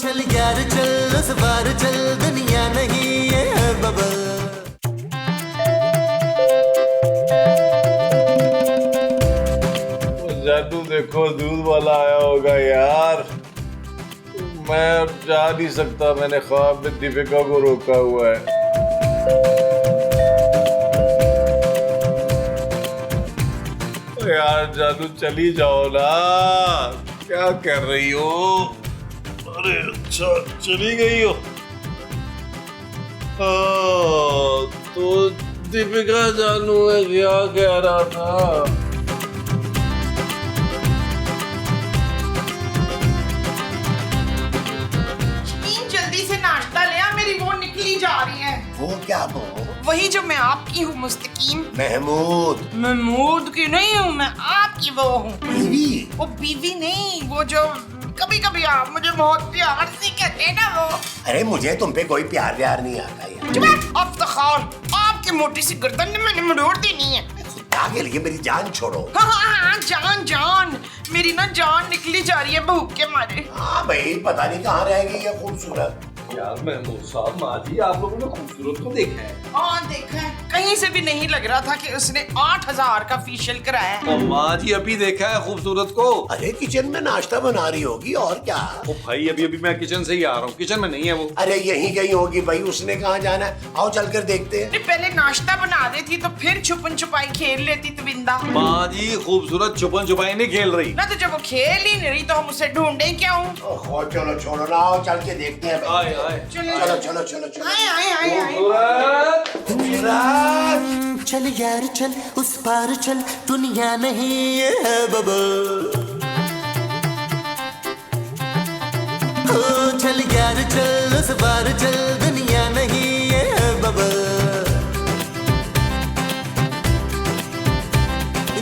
चल यार चल उस बार चल, दुनिया नहीं ये है बबल। जादू देखो दूध वाला आया होगा यार। मैं अब जा नहीं सकता, मैंने ख्वाब में दीपिका को रोका हुआ है। यार जादू चली जाओ ना, क्या कर रही हो? अरे अच्छा चली गई हो। तो दीपिका जानू मैं क्या कह रहा था? जल्दी से नाश्ता ले आ, मेरी वो निकली जा रही है। वो क्या वो? वही जो मैं आपकी हूँ मुस्तकीम। महमूद। महमूद की नहीं हूँ, मैं आपकी वो हूँ। बीवी? वो बीवी नहीं, वो जो कभी कभी आप मुझे बहुत प्यार से कहते हैं ना वो। अरे मुझे तुम पे कोई प्यार व्यार नहीं आता यार। अफ्तार, आपकी मोटी सी गर्दन ने मैंने मरोड़ देनी है। खुदा के लिए मेरी जान छोड़ो। हाँ, जान जान मेरी ना जान निकली जा रही है भूख के मारे। हाँ भाई, पता नहीं कहाँ रह गई है खूबसूरत। यार महमूद साहब, माँ जी आप लोगों ने खूबसूरत को देखा है? हाँ देखा है, कहीं से भी नहीं लग रहा था कि उसने 8000 का फेशियल कराया है। माँ जी अभी देखा है खूबसूरत को? अरे किचन में नाश्ता बना रही होगी और क्या। ओ भाई अभी अभी मैं किचन से ही आ रहा हूँ, किचन में नहीं है वो। अरे यहीं कहीं होगी भाई, उसने कहाँ जाना है? आओ चल कर देखते हैं। पहले नाश्ता बना देती तो फिर छुपन छुपाई खेल लेती तविंदा। माँ जी खूबसूरत छुपन छुपाई नहीं खेल रही ना, तो जब वो खेल ही नहीं रही तो हम उसे ढूंढे क्यों? ओहो चलो छोड़ो ना, आओ चल के देखते हैं भाई। चलो चलो चलो चलो। आए। चल यार चल उस पार चल, दुनिया नहीं ये है बबल। ओ चल यार चल उस पार चल, दुनिया नहीं ये है बबल।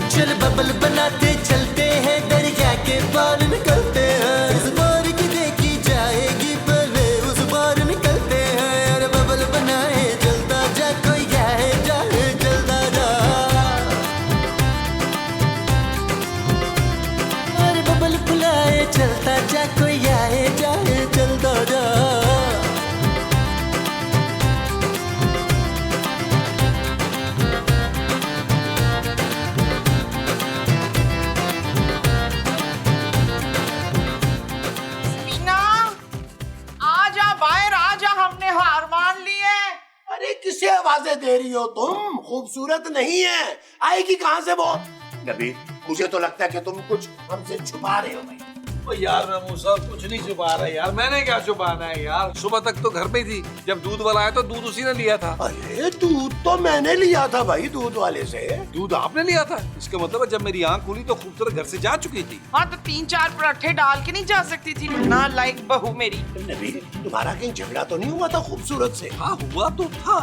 चल बबल बनाते चलते हैं, दरिया के पार निकलते हैं। इस बार की देखी जाएगी पहले उस बार निकलते हैं। अरे बबल बनाए चलता जा, कोई आए जाए चलता जा। अरे बबल बुलाए चलता जा, कोई आए जाए चलता जा। अरे किसे आवाजें दे रही हो तुम? खूबसूरत नहीं है, आएगी कहाँ से वो? नबी मुझे तो लगता है कि तुम कुछ हमसे छुपा रहे हो भाई। ओ यार महमूद साहब कुछ नहीं छुपा रहा यार, मैंने क्या छुपाना है यार। सुबह तक तो घर पे ही थी, जब दूध वाला आया तो दूध उसी ने लिया था। अरे दूध तो मैंने लिया था भाई दूध वाले से। दूध आपने लिया था? इसका मतलब है जब मेरी आंख खुली तो खूबसूरत घर से जा चुकी थी। हाँ तो 3-4 पराठे डाल के नहीं जा सकती थी ना, लाइक बहू मेरी। नबी तुम्हारा कहीं झगड़ा तो नहीं हुआ था खूबसूरत से? हाँ हुआ तो था,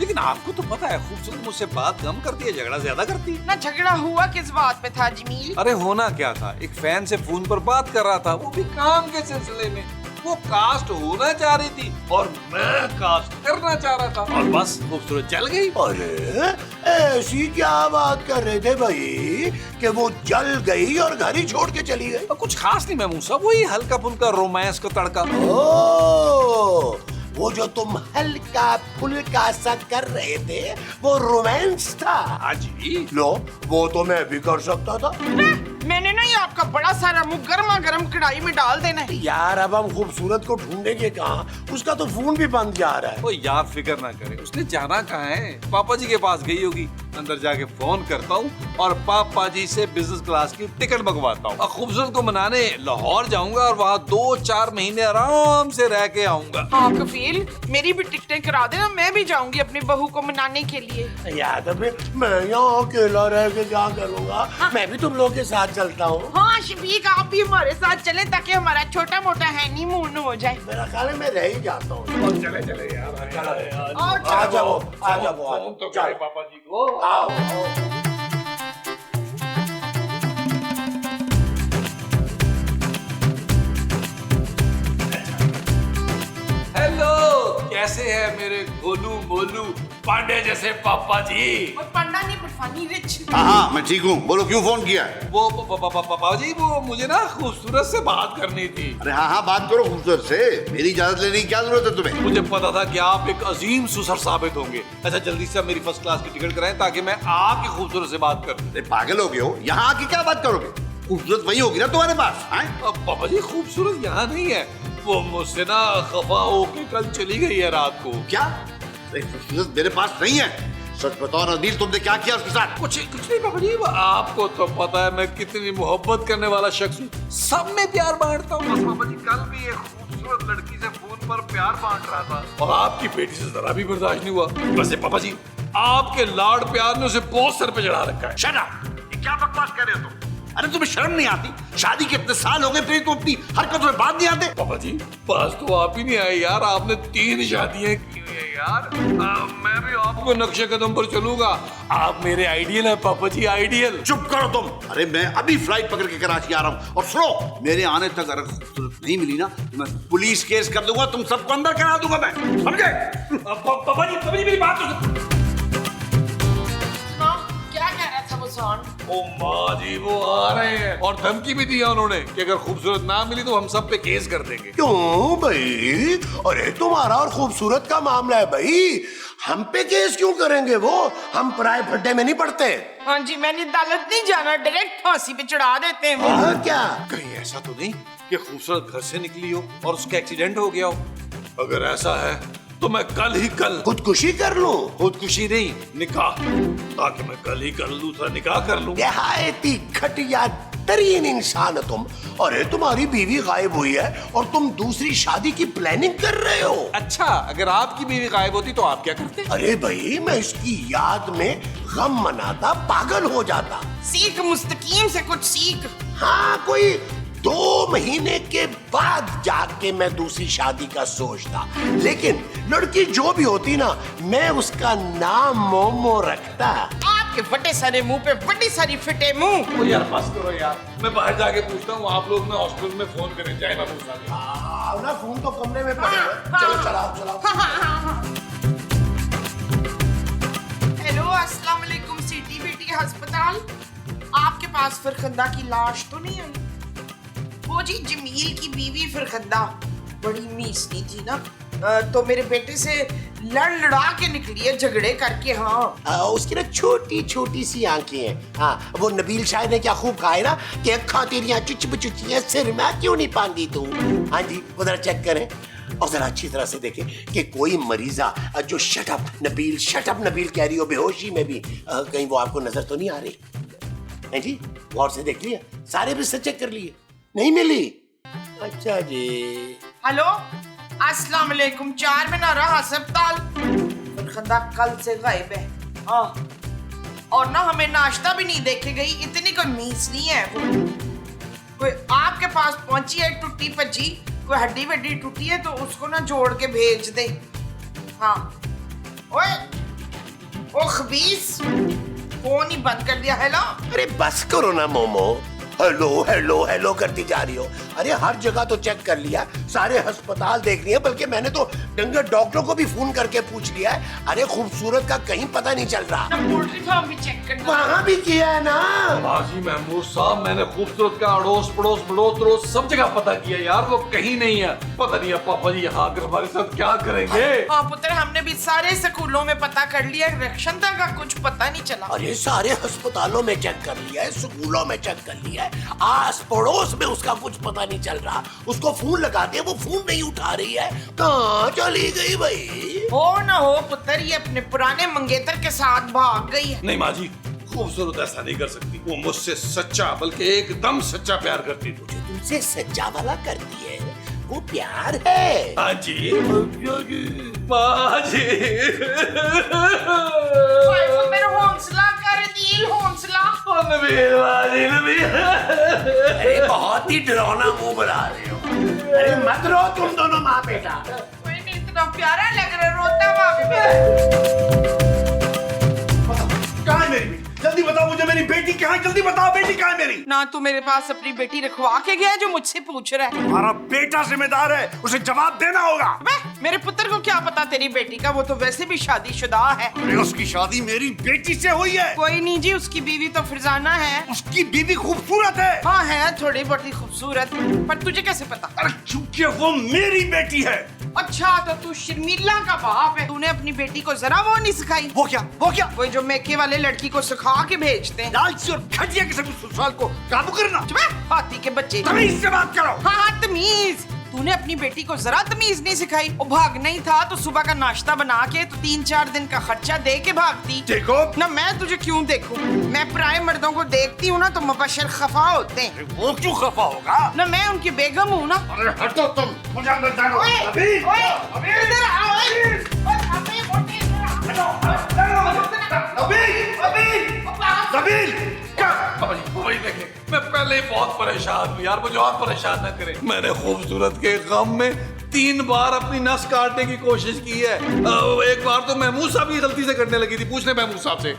लेकिन आपको तो पता है खूबसूरत मुझसे बात कम करती है, झगड़ा ज्यादा करती है। ना झगड़ा हुआ किस बात पे था जमील? अरे होना क्या था, एक फैन से फोन पर बात कर रहा था, वो भी काम के सिलसिले में। वो कास्ट होना चाह रही थी और मैं कास्ट करना चाह रहा था, और बस खूबसूरत जल गई। अरे ऐसी क्या बात कर रहे थे भाई कि वो जल गई और घर ही छोड़ के चली गई? कुछ खास नहीं महमूद साहब, वही हल्का फुल्का रोमांस का तड़का। ओ, वो जो तुम हल्का फुल्का सा कर रहे थे वो रोमांस था? हाँ जी। लो वो तो मैं भी कर सकता था। मैंने ना ये आपका बड़ा सारा मुंह गर्मा गर्म कढ़ाई में डाल देना है। यार अब हम खूबसूरत को ढूंढेंगे कहाँ? उसका तो फोन भी बंद जा रहा है। ओ यार फिक्र ना करे, उसने जाना कहाँ है, पापा जी के पास गई होगी। अंदर जाके फोन करता हूँ और पापा जी से बिजनेस क्लास की टिकट मंगवाता हूँ। खूबसूरत को मनाने लाहौर जाऊंगा और वहाँ 2-4 महीने आराम से रह के आऊंगा। हाँ कफील, मेरी भी टिकटें करा देना, मैं भी जाऊंगी अपनी बहू को मनाने के लिए। याद है मैं यहाँ अकेला रह के क्या करूँगा? हाँ। मैं भी तुम लोग के साथ चलता हूँ। हाँ शफीक, आप भी हमारे साथ चले ताकि हमारा छोटा मोटा हनीमून हो जाए। मेरा ख्याल है मैं रह ही जाता हूँ। चले यार, आ जाओ आ जाओ तो चले पापा जी को। आओ। हेलो कैसे है मेरे गोलू मोलू पांडे जैसे पापा जी? और पंडा नहीं बर्फानी रिच। हाँ मैं ठीक हूँ, बोलो क्यों फोन किया है? वो पापा जी वो मुझे ना खूबसूरत से बात करनी थी। अरे हाँ बात करो खूबसूरत से, मेरी इजाजत लेने की क्या जरूरत है तुम्हें? मुझे पता था कि आप एक अजीम सुसर साबित होंगे। अच्छा जल्दी से मेरी फर्स्ट क्लास की टिकट कराएं ताकि मैं आपकी खूबसूरत से बात करूं। अरे पागल हो गए हो, यहाँ आके क्या बात करोगे? खूबसूरत वही होगी ना तुम्हारे पास। अब पापा जी खूबसूरत यहाँ नहीं है, वो मुझसे ना खफा होके कल चली गई है रात को। क्या? अरे खूबसूरत मेरे पास नहीं है। सच बताओ नबील, तुमने क्या किया उसके साथ? कुछ नहीं पापा जी, आपको तो पता है मैं कितनी मोहब्बत करने वाला शख्स हूँ, सब में प्यार बांटता हूँ। बस पापा जी कल भी एक खूबसूरत लड़की से फोन पर प्यार बांट रहा था और आपकी बेटी से जरा भी बर्दाश्त नहीं हुआ। वैसे पापा जी आपके लाड प्यार ने उसे बहुत सर पे चढ़ा रखा है। Shut up! ये क्या बकवास कर रहे हो तुम? अरे तुम्हें शर्म नहीं आती? शादी के इतने साल हो गए फिर तुम अपनी हरकतों में बात नहीं आते? पापा जी पास तो आप ही नहीं आए यार, आपने 3 शादियां की हुई है यार। मैं भी आपको नक्शे कदम पर चलूंगा, आप मेरे आइडियल है पापा जी, आइडियल। चुप करो तुम। अरे मैं अभी फ्लाइट पकड़ के कराची आ रहा हूँ और सुनो, मेरे आने तक अगर खूबसूरत नहीं मिली ना तो मैं पुलिस केस कर दूंगा, तुम सबको अंदर करा दूंगा मैं, समझे? पापा जी मेरी बात तो क्या कह रहा था वो सोन? ओ माँ जी वो आ रहे हैं और धमकी भी दिया उन्होंने कि अगर खूबसूरत ना मिली तो हम सब पे केस कर देंगे। क्यों भाई? अरे तुम्हारा और खूबसूरत का मामला है भाई, हम पे केस क्यों करेंगे? वो हम पराए फड्डे में नहीं पड़ते। हाँ जी, मैंने अदालत नहीं जाना, डायरेक्ट फांसी पे चढ़ा देते हैं वो। हाँ क्या? कहीं ऐसा तो नहीं कि खूबसूरत घर से निकली हो और उसका एक्सीडेंट हो गया हो? अगर ऐसा है तो मैं कल ही कल खुदकुशी कर लूं? खुदकुशी नहीं, निकाह, ताकि मैं कल ही कल दूसरा निकाह कर लूं। निहायती घटिया तरीन इंसान है तुम। अरे तुम्हारी बीवी गायब हुई है और तुम दूसरी शादी की प्लानिंग कर रहे हो। अच्छा अगर आपकी बीवी गायब होती तो आप क्या करते? अरे भाई मैं इसकी याद में गम मनाता, पागल हो जाता। सीख मुस्तकीम से कुछ सीख। हाँ कोई 2 महीने के बाद जाके मैं दूसरी शादी का सोचता, लेकिन लड़की जो भी होती ना मैं उसका नाम मोमो रखता। आपके फटे सारे मुंह पे बड़ी सारी फिटे मुंह। ओ यार बस करो यार, मैं बाहर जाके पूछता हूँ, आप लोग ना हॉस्पिटल में फोन करें, चाहे ना पूछा दे। आओ ना, फोन तो कमरे में पड़े हैं। चलो चलाओ। हेलो अस्सलाम वालेकुम, सिटी बेटी अस्पताल। आपके पास फरखंदा की लाश तो नहीं आई? वो जी जमील की बीवी फरखंदा बड़ी मीसनी थी ना, तो मेरे बेटे से लड़ा के निकली है, झगड़े करके। हाँ उसकी ना छोटी छोटी सी आंखें हैं। हाँ वो नबील शायद ने क्या खूब कहा है ना कि अक्खा तेरियां चुचियां सिर में क्यों नहीं पांगी तू। हाँ जी वो जरा चेक करें और जरा अच्छी तरह से देखें कि कोई मरीजा जो शटअप नबील कह रही हो बेहोशी में भी कहीं वो आपको नजर तो नहीं आ रही है जी? गौर से देख लिया, सारे बिस्तर चेक कर लिए, नहीं मिली? अच्छा जी। हेलो अस्सलाम वालेकुम, 4 मीनारा अस्पताल। फरखंदा कल से गायब है। हाँ और ना हमें नाश्ता भी नहीं देके गई, इतनी कोई मीस नहीं है वो। कोई आपके पास पहुंची है टूटी भज्जी, कोई हड्डी वड्डी टूटी है तो उसको ना जोड़ के भेज दे। हाँ ओए ओ खबीस, फोन ही बंद कर दिया। हेलो अरे बस करो ना मोमो, हेलो करती जा रही हो। अरे हर जगह तो चेक कर लिया, सारे अस्पताल देख लिए, बल्कि मैंने तो डंगर डॉक्टर को भी फोन करके पूछ लिया है। अरे खूबसूरत का कहीं पता नहीं चल रहा। पोल्ट्री फार्म भी चेक करना। वहाँ भी किया है ना? बाजी महमूद साहब मैंने खूबसूरत का अड़ोस पड़ोस बड़ोस सब जगह पता किया यार, वो कहीं नहीं है। पता नहीं है पापा जी यहाँ आकर हमारे साथ क्या करेंगे। हाँ पुत्र, हमने भी सारे स्कूलों में पता कर लिया, रक्षणता का कुछ पता नहीं चला। अरे सारे अस्पतालों में चेक कर लिया है, स्कूलों में चेक कर लिया है, आस पड़ोस में उसका कुछ पता नहीं चल रहा। उसको फोन लगाते हैं वो फोन नहीं उठा रही है, कहाँ चली गई भाई? हो ना हो पुत्र, ये अपने पुराने मंगेतर के साथ भाग गई है। नहीं माँ जी, खूबसूरत ऐसा नहीं कर सकती, वो मुझसे सच्चा बल्कि एकदम सच्चा प्यार करती थी। जो तुमसे सच्चा वाला करती है वो प्यार है। हाँ जी माँ जी। मेरा हौसला कर दिल, हौसला। अरे बहुत ही डरावना मुंह बना रहे हो। अरे मत रो तुम दोनों माँ बेटा। कोई नहीं, इतना प्यारा लग रहा, रोता हुआ भी मेरा। कहाँ है मेरी बेटी? जल्दी बताओ मुझे, मेरी बेटी कहाँ है? जल्दी बताओ, बेटी कहाँ है मेरी? ना तू मेरे पास अपनी बेटी रखवा के गया है जो मुझसे पूछ रहा है। तुम्हारा बेटा जिम्मेदार है, उसे जवाब देना होगा। अबे, मेरे पुत्र को क्या पता तेरी बेटी का, वो तो वैसे भी शादीशुदा है। अरे उसकी शादी मेरी बेटी से हुई है। कोई नहीं जी, उसकी बीवी तो फरजाना है। उसकी बीवी खूबसूरत है। हाँ है, थोड़ी बहुत खूबसूरत, पर तुझे कैसे पता? अरे क्योंकि वो मेरी बेटी है। अच्छा तो तू शर्मिला का बाप है, तूने अपनी बेटी को जरा वो नहीं सिखाई? वो क्या? वो क्या? वो जो मेके वाले लड़की को सिखा के भेजते हैं। लालची और घटिया किस्म के ससुराल को काबू करना। चुप है, हाथी के बच्चे। तमीज से बात करो। हाँ हाँ तमीज। तूने अपनी बेटी को जरा तमीज नहीं सिखाई। वो भागना ही था तो सुबह का नाश्ता बना के तो 3-4 दिन का खर्चा दे के भागती। देखो ना मैं तुझे क्यों देखूं? मैं पराये मर्दों को देखती हूँ ना तो मुबशर खफा होते हैं। वो क्यों खफा होगा? ना मैं उनकी बेगम हूँ ना। अरे हटो तुम, मुझे अंदर जानो। ओए, अभी ओए, इधर आओ, ओए। ओए, अबे, मोटे, इधर आओ। नबील क्या? वही देखे, मैं पहले ही बहुत परेशान हूँ यार, मुझे और परेशान न करे। मैंने खूबसूरत के गम में 3 बार अपनी नस काटने की कोशिश की है। एक बार तो महमूद साहब की गलती से करने लगी थी, पूछ ले महमूद साहब से।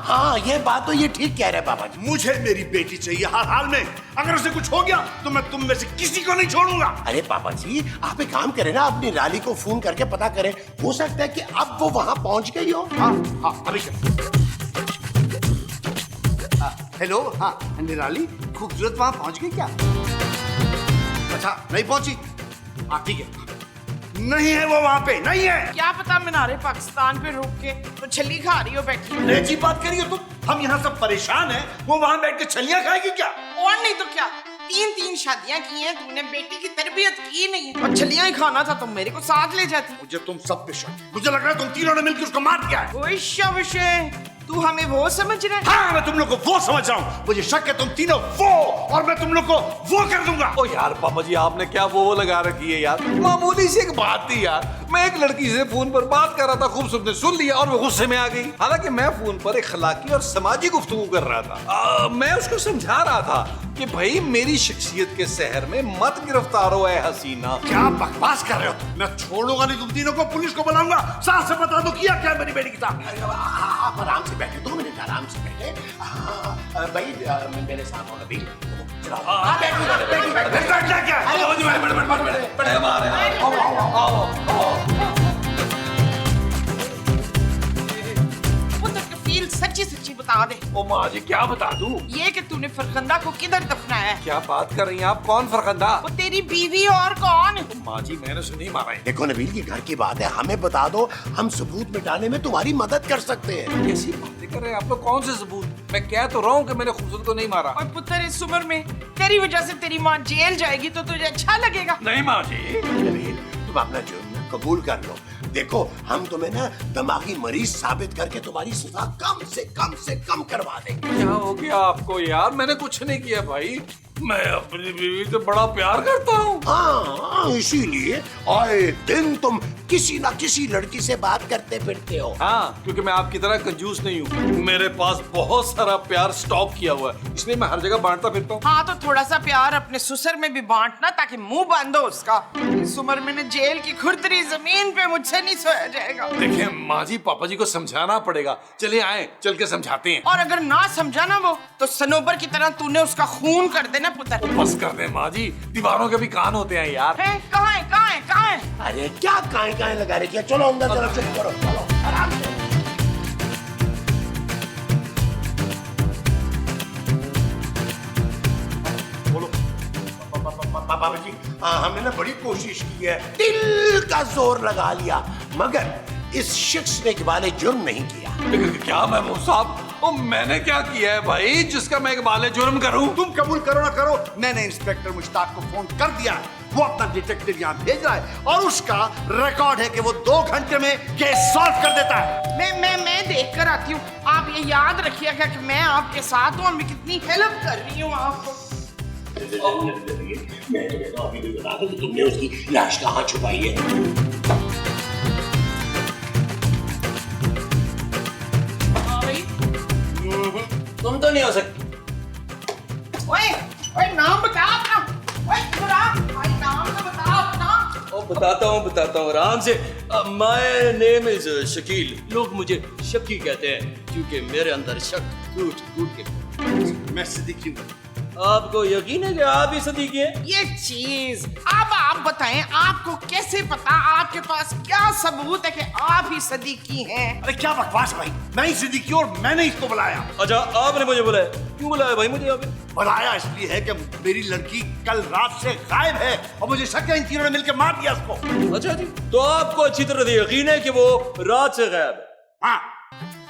हाँ, ये बात तो ये ठीक कह रहे हैं बाबा जी। मुझे मेरी बेटी चाहिए हर हाल में। अगर उसे कुछ हो गया तो मैं तुम में से किसी को नहीं छोड़ूंगा। अरे पापा जी, आप एक काम करें ना, अपनी राली को फोन करके पता करें, हो सकता है कि अब वो वहां पहुंच गई हो। हाँ हाँ अभी हेलो। हाँ निराली, खूबसूरत वहां पहुंच गई क्या? अच्छा नहीं पहुंची? हाँ ठीक है। नहीं है वो वहां पे, नहीं है। क्या पता मीनारे पाकिस्तान पे रुक के तो छली खा रही हो बैठी। अंग्रेजी बात करिए तुम। हम यहाँ सब परेशान हैं, वो वहां बैठ के छलियां खाएगी क्या? और नहीं तो क्या, 3 शादियां की हैं तूने, बेटी की तरबियत की नहीं है। और छलियां ही खाना था तो मेरे को साथ ले जाती। मुझे तुम सब पे शक। मुझे लग रहा है तुम तीनों ने मिलकर उसको मार दिया है। ओए शाबाश, तू हमें वो समझ रहा है? हाँ मैं तुम लोग को वो समझ रहा हूँ। मुझे शक है तुम तीनों वो, और मैं तुम लोग को वो कर दूंगा। ओ यार पापा जी, आपने क्या वो लगा रखी है यार? मामूली सी एक बात थी यार, मैं एक लड़की से फोन पर बात कर रहा था, खूबसूरत ने सुन लिया और वो गुस्से में आ गई। हालांकि मैं फोन पर अखलाकी और समाजी गुफ्तगू कर रहा था। मैं उसको समझा रहा था कि भाई मेरी शख्सियत के सहर में मत गिरफ्तार हो ऐ हसीना। क्या बकवास कर रहे हो तुम? मैं छोड़ूंगा नहीं तुम तीनों को, पुलिस को बुलाऊंगा। साथ से बता दो किया क्या मेरी बेटी के साथ। आप आराम से बैठे, 2 मिनट आराम से बैठे। भाई मेरे साथ हो नबील। सच्ची बता दे। ओ माँ जी क्या बता दूं? ये कि तूने फरखंदा को किधर दफनाया है? क्या बात कर रही हैं आप? कौन फरखंदा? वो तेरी बीवी और कौन? माँ जी मैंने सुनी मारा है। देखो नबील, की घर की बात है, हमें बता दो, हम सबूत मिटाने में तुम्हारी मदद कर सकते हैं। कैसी बातें कर रहे हैं आप लोग? कौन से सबूत? मैं कह तो रहा हूँ कि मैंने खूबसूरत को नहीं मारा। और पुत्र इस उम्र में तेरी वजह से तेरी माँ जेल जाएगी तो तुझे अच्छा लगेगा? नहीं माँ जी। नबील, तुम अपना जुर्म कबूल कर लो। देखो हम तुम्हें ना दिमागी मरीज साबित करके तुम्हारी सजा कम से कम करवा देंगे। क्या हो गया आपको यार? मैंने कुछ नहीं किया भाई, मैं अपनी बीवी से बड़ा प्यार करता हूँ। हाँ, इसीलिए आए दिन तुम किसी ना किसी लड़की से बात करते फिरते हो। हाँ, क्योंकि मैं आपकी तरह कंजूस नहीं हूँ। मेरे पास बहुत सारा प्यार स्टॉक किया हुआ है, इसलिए मैं हर जगह बांटता फिरता हूँ। हाँ तो थोड़ा सा प्यार अपने ससुर में भी बांटना ताकि मुंह बंद हो उसका। इस उम्र में न जेल की खुरदरी जमीन पे मुझसे नहीं सोया जाएगा। देखिए माँ जी, पापा जी को समझाना पड़ेगा। चलिए आए, चल के समझाते हैं। और अगर ना समझा ना वो तो सनोबर की तरह तूने उसका खून कर देना पुत्र। बस कर दे माँ जी, दीवारों के भी कान होते हैं यार। है कहाँ है कहाँ है कहाँ है? अरे क्या काहे लगा रखी है? चलो अंदर, चलो चुप करो, चलो आराम से। बोलो पापा जी, हमने ना बड़ी कोशिश की है, दिल का जोर लगा लिया, मगर इस शख्स ने इकबाले जुर्म नहीं किया। क्या महमूद साहब, ओ मैंने क्या किया है भाई जिसका मैं इकबाले जुर्म करूं? तुम कबूल करो ना करो, मैंने इंस्पेक्टर मुश्ताक को फोन कर दिया है। वो अपना डिटेक्टिव यहाँ भेज रहा है और उसका रिकॉर्ड है कि वो 2 घंटे में केस सॉल्व कर देता है। मैं देख कर आती हूँ। आप ये याद रखिएगा कि मैं आपके साथ हूँ, मैं कितनी हेल्प कर रही हूँ आपको। मैं तुम्हें तो अभी भी बता दूं कि तुमने उसकी लाश कहाँ छुपाई है। तुम तो नहीं हो सकती। ओए नाम बता अपना। ओए इधर आ, भाई नाम तो बता अपना। ओ बताता हूँ आराम से। My name is Shakeel. लोग मुझे शक्की कहते हैं क्योंकि मेरे अंदर शक कूट कूट के। मैं सिद्दीकी हूँ। आपको यकीन है कि आप ही सदीकी हैं? ये चीज अब आप बताएं, आपको कैसे पता? आपके पास क्या सबूत है कि आप ही सदीकी हैं? अरे क्या बकवास भाई, मैं ही सिद्दीकी हूँ और मैंने इसको बुलाया। अच्छा, आपने मुझे बुलाया? क्यों बुलाया भाई मुझे यहाँ पे? बुलाया इसलिए है कि मेरी लड़की कल रात से गायब है और मुझे शक है इन तीनों ने मिलकर मार दिया उसको। अच्छा जी, तो आपको अच्छी तरह से यकीन है कि वो रात से गायब है? हाँ,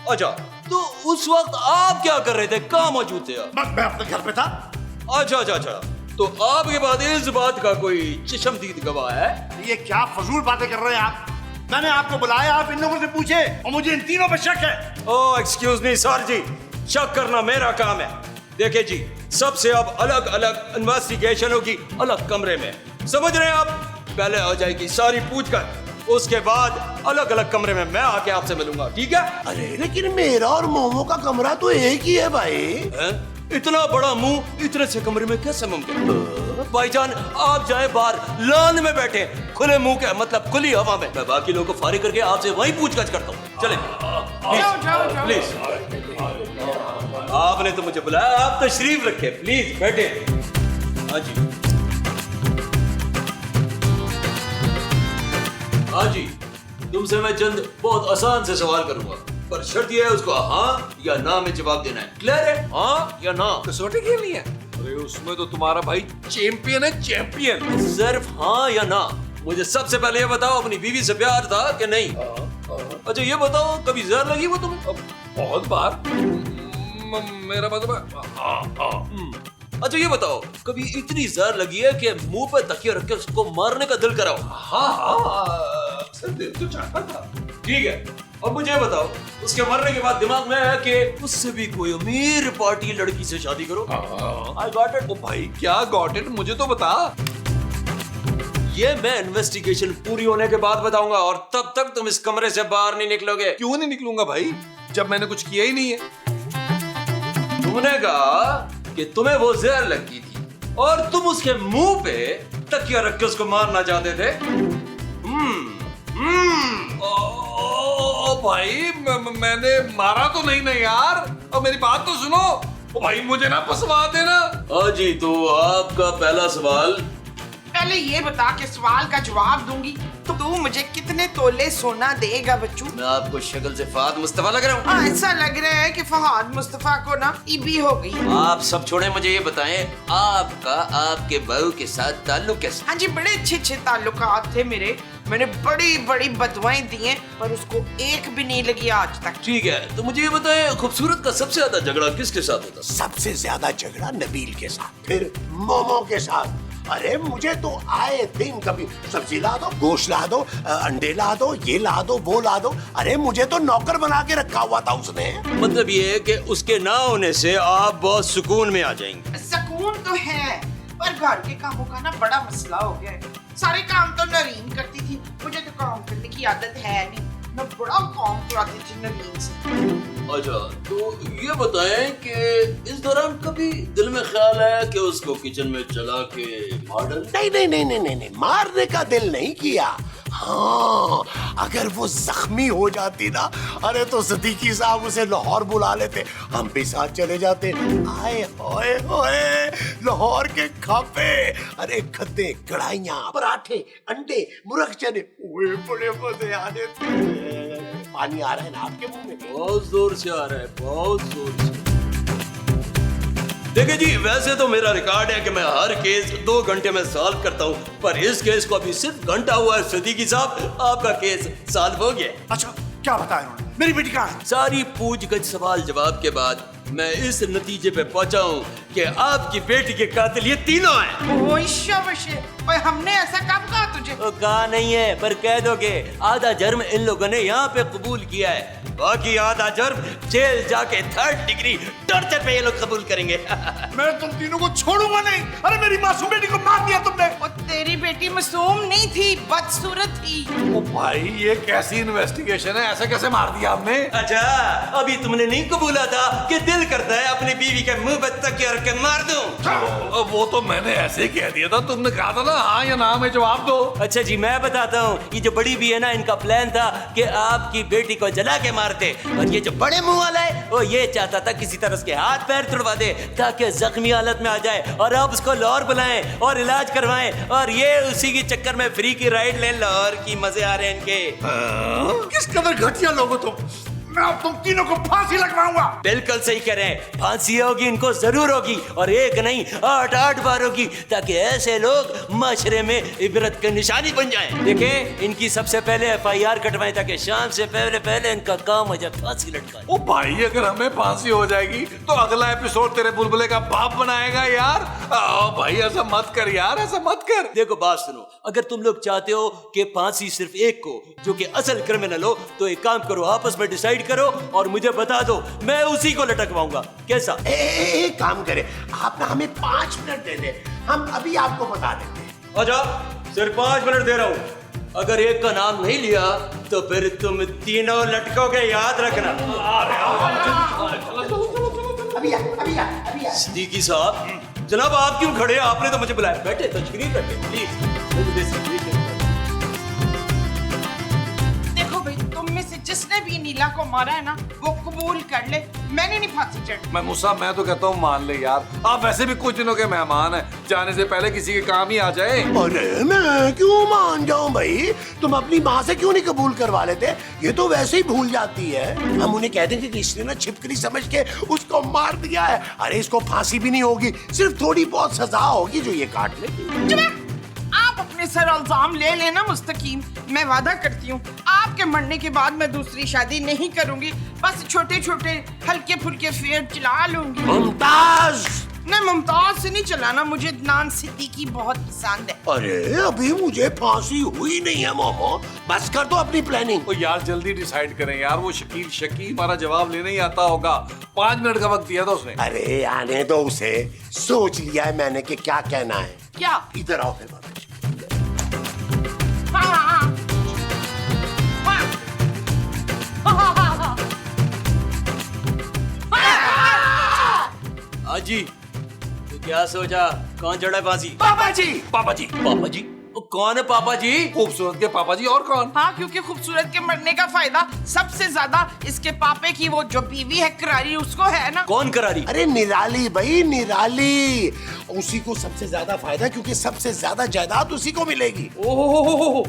अच्छा, तो उस वक्त आप क्या कर रहे थे? कहाँ मौजूद थे आप? बस मैं अपने घर पे था। अच्छा अच्छा अच्छा, तो आपके पास इस बात का कोई चशमदीद गवाह है? ये क्या फजूल बातें कर रहे हैं आप? मैंने आपको बुलाया, आप इन लोगों से पूछे और मुझे इन तीनों पे शक है। ओह एक्सक्यूज मी सर जी, शक करना मेरा काम है। देखिए जी, सबसे अब अलग अलग इन्वेस्टिगेशन होगी, अलग कमरे में, समझ रहे हैं आप? पहले हो जाएगी सारी पूछकर, उसके बाद अलग अलग कमरे में मैं आके आपसे मिलूंगा, ठीक है? अरे लेकिन मेरा और मोमो का कमरा तो एक ही है भाई। हैं? इतना बड़ा मुंह इतने से कमरे में कैसे मुमकिन? भाईजान आप जाए बाहर लॉन में बैठे, खुले मुंह के मतलब खुली हवा में। मैं बाकी लोगों को फारिग करके आपसे वहीं पूछताछ करता हूँ। चले जाओ। प्लीज, आपने तो मुझे बुलाया, आप तशरीफ रखे, प्लीज बैठे। हाँ जी, हाँ जी, तुमसे मैं चंद बहुत आसान से सवाल करूंगा, पर शर्त यह है उसको हाँ या ना में जवाब देना है। क्लियर है? हाँ या ना? कसौटी खेलनी है? अरे उसमें तो तुम्हारा भाई चैंपियन है, चैंपियन। सिर्फ हाँ या ना। मुझे सबसे पहले ये बताओ, अपनी बीवी से प्यार था कि नहीं? अच्छा ये बताओ, कभी जहर लगी वो तुम्हें? बहुत बार। मेरा मतलब अच्छा ये बताओ, कभी इतनी जहर लगी है कि मुंह पे तकिया रख के उसको मारने का दिल कराओ? हाँ, अक्सर दिल तो चाहता था। ठीक है, अब मुझे ये बताओ, उसके मरने के बाद दिमाग में है कि उससे भी कोई अमीर पार्टी लड़की से शादी करो? I got it. ओ भाई क्या गॉट इट, मुझे तो बता। ये मैं इन्वेस्टिगेशन पूरी होने के बाद बताऊंगा और तब तक तुम इस कमरे से बाहर नहीं निकलोगे। क्यों नहीं निकलूंगा भाई, जब मैंने कुछ किया ही नहीं है। तुमने कहा कि तुम्हें वो जहर लगी थी और तुम उसके मुंह पे तकिया रख के उसको मारना चाहते थे। ओ भाई मैंने मारा तो नहीं ना यार, और मेरी बात तो सुनो। ओ भाई मुझे ना फंसवा देना। हाँ जी, तो आपका पहला सवाल। पहले ये बता के सवाल का जवाब दूंगी तो तू मुझे कितने तोले सोना देगा बच्चू? मैं आपको शक्ल से फहद मुस्तफा लग रहा हूँ? हाँ, ऐसा लग रहा है कि फहद मुस्तफा को ना ईबी हो गई। आप सब छोड़े, मुझे ये बताएं, आपका आपके बहू के साथ ताल्लुक कैसा? हाँ जी, बड़े अच्छे ताल्लुकात थे मेरे। मैंने बड़ी बड़ी बदवाएं दी हैं पर उसको एक भी नहीं लगी आज तक। ठीक है, तो मुझे ये बताएं, खूबसूरत का सबसे ज्यादा झगड़ा किसके साथ होता? सबसे ज्यादा झगड़ा नबील के साथ, फिर मोमो के साथ। अरे मुझे तो आए दिन कभी सब्जी ला दो, गोश्त ला दो, अंडे ला दो, ये ला दो, वो ला दो। अरे मुझे तो नौकर बना के रखा हुआ था उसने। मतलब ये है कि उसके ना होने से आप बहुत सुकून में आ जाएंगे। सुकून तो है पर घर के कामों का ना बड़ा मसला हो गया है। सारे काम तो नरीन करती थी, मुझे तो काम करने की आदत है नहीं। मैं बड़ा काम कराती थी नरीन से। अच्छा, तो ये बताएं कि इस दौरान कभी दिल में ख्याल आया कि उसको किचन में चला के मार डालें? नहीं, मारने का दिल नहीं किया। हाँ, अगर वो जख्मी हो जाती ना, अरे तो सदीकी साहब उसे लाहौर बुला लेते, हम भी साथ चले जाते। आए होए होए, लाहौर के खापे, अरे खद्दे, कढ़ाइयाँ, पराठे, अंडे, मुर्ग चने, ओए बड़े मजे आने थे। पानी आ रहा है ना आपके मुंह में? बहुत जोर से आ रहा है, बहुत जोर से। देखिए जी, वैसे तो मेरा रिकॉर्ड है कि मैं हर केस 2 घंटे में सॉल्व करता हूँ, पर इस केस को अभी सिर्फ घंटा हुआ है। सिद्दीकी साहब, आपका केस सॉल्व हो गया। अच्छा क्या बताया उन्होंने? मेरी बेटी कहाँ है? सारी पूछगछ सवाल जवाब के बाद मैं इस नतीजे पे पहुंचा हूँ कि आपकी बेटी के कातिल ये तीनों हैं। ओए शाबाशे, ओए हमने ऐसा कब कहा तुझे? तो कहा नहीं है, पर कह दोगे आधा जर्म इन लोगों ने यहाँ पे कबूल किया है, बाकी आधा जर्म जेल जाके 3rd डिग्री टॉर्चर पे ये लोग कबूल करेंगे। मैं तुम तीनों को छोड़ूंगा नहीं। अरे मेरी मासूम बेटी को मार दिया तुमने। और तेरी बेटी मासूम नहीं थी, बदसूरत थी। ओ भाई ये कैसी इन्वेस्टिगेशन है, ऐसे कैसे मार दिया आपने? अच्छा, अभी तुमने नहीं कबूला था कि दिल करता है अपनी बीवी के मुंह पे तकिया रख के मार दूं? वो तो मैंने ऐसे ही कह दिया था, तुमने कहा था ना हाँ या ना में जवाब दो। अच्छा जी, मैं बताता हूँ। ये जो बड़ी भी है ना, इनका प्लान था कि आपकी बेटी को जला के मारते, और ये जो बड़े मुंह वाला है वो ये चाहता था किसी तरह उसके हाथ पैर तुड़वा दे ताकि जख्मी हालत में आ जाए और आप उसको लाहौर बुलाएं और इलाज करवाएं, और ये उसी के चक्कर में फ्री की राइड ले लाहौर की मजे आ रहे हैं इनके। किस कदर घटिया लोग हो तुम। मैं अब तुम तीनों को फांसी लगवाऊंगा। बिल्कुल सही कह रहे हैं, फांसी होगी इनको जरूर होगी, और एक नहीं 8-8 बार होगी, ताकि ऐसे लोग माशरे में इबरत की निशानी बन जाएं। देखें, इनकी सबसे पहले FIR कटवाएं ताकि शाम से पहले पहले इनका काम हो जाए, फांसी लटकाएं। ओ भाई अगर हमें फांसी हो जाएगी तो अगला एपिसोड तेरे बुलबुले का बाप बनाएगा यार। ओ भाई ऐसा मत कर यार, ऐसा मत कर। देखो बात सुनो, अगर तुम लोग चाहते हो कि फांसी सिर्फ एक को जो कि असल क्रिमिनल हो, तो एक काम करो, आपस में डिसाइड करो और मुझे बता दो, मैं उसी को लटकवाऊंगा। कैसा? एक काम करें, आप ना हमें 5 मिनट दे दे, हम अभी आपको बता देते हैं। अच्छा, सिर्फ 5 मिनट दे रहा हूँ। अगर एक का नाम नहीं लिया तो फिर तुम तीनों लटकोगे, याद रखना। सिद्दीकी साहब, जनाब आप क्यों खड़े हैं? आपने तो मुझे बुलाया, बैठे तशरीफ रखें प्लीज। देखो भाई, तुम में से जिसने भी नीला को मारा है ना, वो कबूल कर ले, मैंने नहीं फांसी चढ़। मैं मुसा, मैं तो कहता हूँ मान ले यार, आप वैसे भी कुछ दिनों के मेहमान हैं, जाने से पहले किसी के काम ही आ जाए। अरे मैं क्यों मान जाऊं भाई, तुम अपनी माँ से क्यों नहीं कबूल करवा लेते? ये तो वैसे ही भूल जाती है। हम उन्हें कह देंगे कि इसने ना छिपकली समझ के उसको मार दिया है। अरे इसको फांसी भी नहीं होगी, सिर्फ थोड़ी बहुत सजा होगी जो ये काट लेगी। आप अपने सर इल्जाम ले लेना मुस्तकीम। मैं वादा करती हूँ आपके मरने के बाद मैं दूसरी शादी नहीं करूंगी, बस छोटे छोटे हल्के फुल्के फेयर चला लूंगी। मुमताज, नहीं, मुमताज से नहीं चलाना, मुझे नान सिद्दीकी बहुत पसंद है। अरे अभी मुझे फांसी हुई नहीं है मोमो, बस कर दो अपनी प्लानिंग। ओ यार जल्दी डिसाइड करें यार, वो शकील शकी हमारा जवाब लेने ही आता होगा। 5 मिनट का वक्त दिया था उसने। अरे आने दो उसे, सोच लिया है मैंने कि क्या कहना है। क्या? इधर आओ फिर बाबा। जी, तो क्या सोचा, कौन चढ़ा फांसी? पापा जी। पापा जी। पापा जी? वो कौन है पापा जी? खूबसूरत के पापा जी, और कौन? हाँ, क्योंकि खूबसूरत के मरने का फायदा सबसे ज्यादा इसके पापे की वो जो बीवी है करारी, उसको है ना। कौन करारी? अरे निराली भाई, निराली, उसी को सबसे ज्यादा फायदा, क्योंकि सबसे ज्यादा जायदाद उसी को मिलेगी। ओह,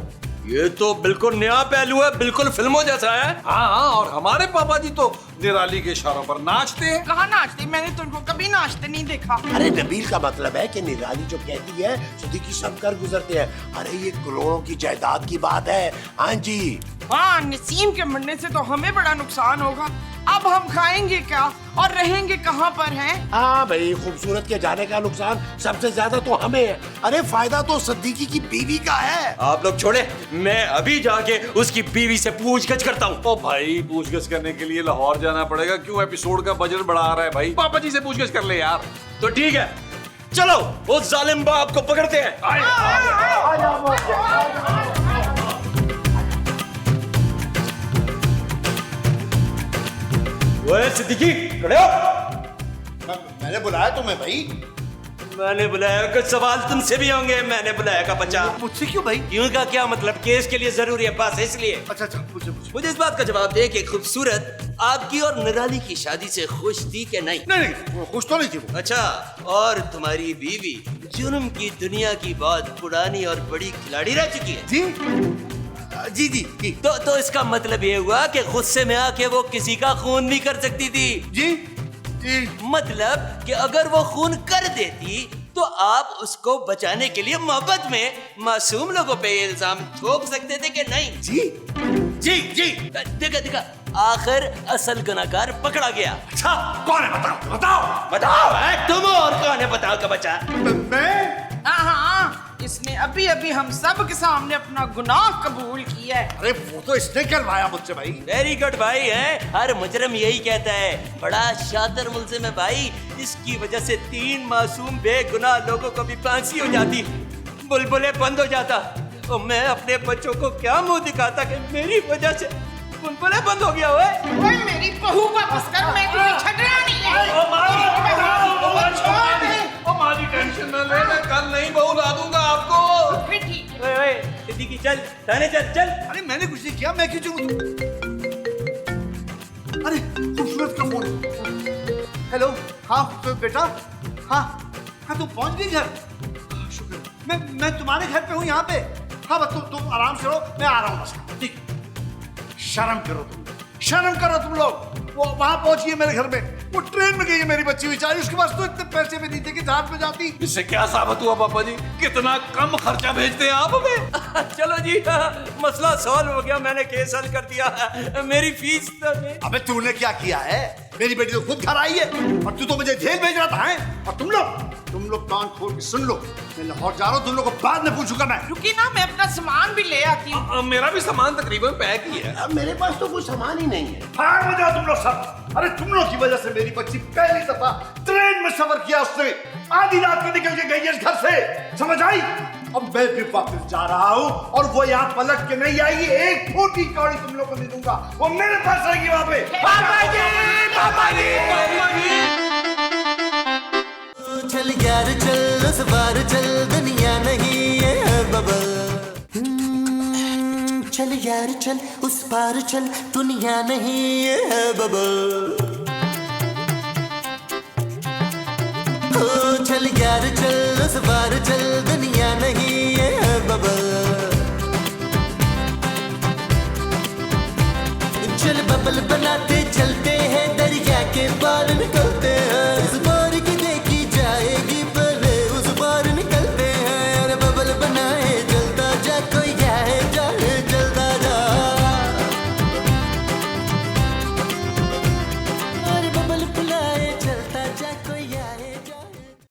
ये तो बिल्कुल नया पहलू है, बिल्कुल फिल्मों जैसा है। हाँ हाँ, और हमारे पापा जी तो निराली के इशारों पर नाचते हैं। कहाँ नाचते? मैंने तुमको कभी नाचते नहीं देखा। अरे नबील का मतलब है कि निराली जो कहती है सिद्दीकी सब कर गुजरते हैं। अरे ये करोड़ों की जायदाद की बात है। हाँ जी। हाँ, नसीम के मरने से तो हमें बड़ा नुकसान होगा। अब हम खाएंगे क्या और रहेंगे कहाँ पर हैं? हाँ भाई, खूबसूरत के जाने का नुकसान सबसे ज्यादा तो हमें है। अरे फायदा तो सिद्दीकी की बीवी का है। आप लोग छोड़े, मैं अभी जाके उसकी बीवी से पूछगछ करता हूँ। ओ भाई, पूछगछ करने के लिए लाहौर जाना पड़ेगा? क्यों एपिसोड का बजट बढ़ा रहा है भाई? पापा जी से पूछगछ कर ले यार। तो ठीक है, चलो उस जालिम बाप को पकड़ते हैं। ओए सिद्दीकी, खड़े हो। मैंने बुलाया तुम्हें भाई। मैंने बुलाया, कुछ सवाल तुमसे भी होंगे। मैंने बुलाया का बच्चा। मुझसे क्यों भाई? क्यों का क्या मतलब? केस के लिए जरूरी है, बस इसलिए। अच्छा, पूछो। मुझे इस बात का जवाब दे कि खूबसूरत आपकी और निराली की शादी से खुश थी कि नहीं? नहीं, खुश तो नहीं थी वो। अच्छा, और तुम्हारी बीवी जुर्म की दुनिया की बहुत पुरानी और बड़ी खिलाड़ी रह चुकी है। जी। तो इसका मतलब ये हुआ कि गुस्से में आके वो किसी का खून भी कर सकती थी। जी। मतलब कि अगर वो खून कर देती तो आप उसको बचाने के लिए मोहब्बत में मासूम लोगों पे इल्जाम ठोक सकते थे कि नहीं? जी। देखा, आखिर असल गुनहगार पकड़ा गया। अच्छा, कौन है? बताओ। तुम और कौन है बताओ का बच्चा? मैं? हाँ, इसने अभी अभी हम सब के सामने अपना गुनाह कबूल किया है। अरे वो तो इसने करवाया मुझसे भाई। वेरी गुड भाई। है, हर मुजरम यही कहता है, बड़ा शातिर मुल्जिम है भाई। इसकी वजह से 3 मासूम बेगुनाह लोगों को भी फांसी हो जाती। बुलबुले बंद हो जाता तो मैं अपने बच्चों को क्या मुंह दिखाता कि मेरी वजह से बुलबुले बंद हो गया। ओए ओए मेरी बहू वापस कर, मैं तुझे छड़ना नहीं है। छोड़ दे। टेंशन न ले, मैं कल नहीं बहू ला दूंगा आपको। फिर ठीक है। ओए ओए सिद्दीकी चल, थाने चल चल। अरे मैंने कुछ नहीं किया, मैं क्यों चलूं? अरे खूबसूरत का फोन। हेलो, हाँ खूबसूरत बेटा, हाँ हाँ तुम पहुंच गई घर? शुक्र, मैं तुम्हारे घर पे हूँ यहाँ पे। हाँ बस तुम आराम से रहो, मैं आ रहा हूँ बस। ठीक, शर्म करो तुम लोग। वो वहां पहुंची है मेरे घर में, वो ट्रेन में गई है मेरी बच्ची बेचारी, उसके पास तो इतने पैसे भी नहीं थे कि जहाज में जाती। इससे क्या साबित हुआ पापा जी, कितना कम खर्चा भेजते हैं आप हमें। चलो जी, मसला सॉल्व हो गया, मैंने केस हल कर दिया। मेरी फीस तो दे। अबे तूने क्या किया है? मेरी बेटी तो खुद घर आई है और तू तो मुझे जेल भेज रहा था है? और तुम लोग कान खोल के सुन लो, मैं लाहौर जा रहा हूँ, तुम लोग को बाद में पूछूंगा मैं। रुकी ना, मैं अपना सामान भी ले आती हूँ। मेरा भी सामान तकरीबन पैक ही है। अब मेरे पास तो कुछ सामान ही नहीं है। भाग में जाओ तुम लोग सब। अरे तुम लोग की वजह से मेरी बच्ची पहली दफा ट्रेन में सफर किया, उसने आधी रात को निकल के गई है इस घर से, समझ आई? अब मैं भी वापस जा रहा हूँ और वो यहाँ पलट के नहीं आएगी। एक फूटी कौड़ी तुम लोग को नहीं दूंगा, वो मेरे पास रहेगी वहां पे। पापा जी। चल यार चल, उस बार चल, दुनिया नहीं है बबल। चल यार चल, उस पार चल, दुनिया नहीं है बबल। चल यार चल, उस बार चल, दुनिया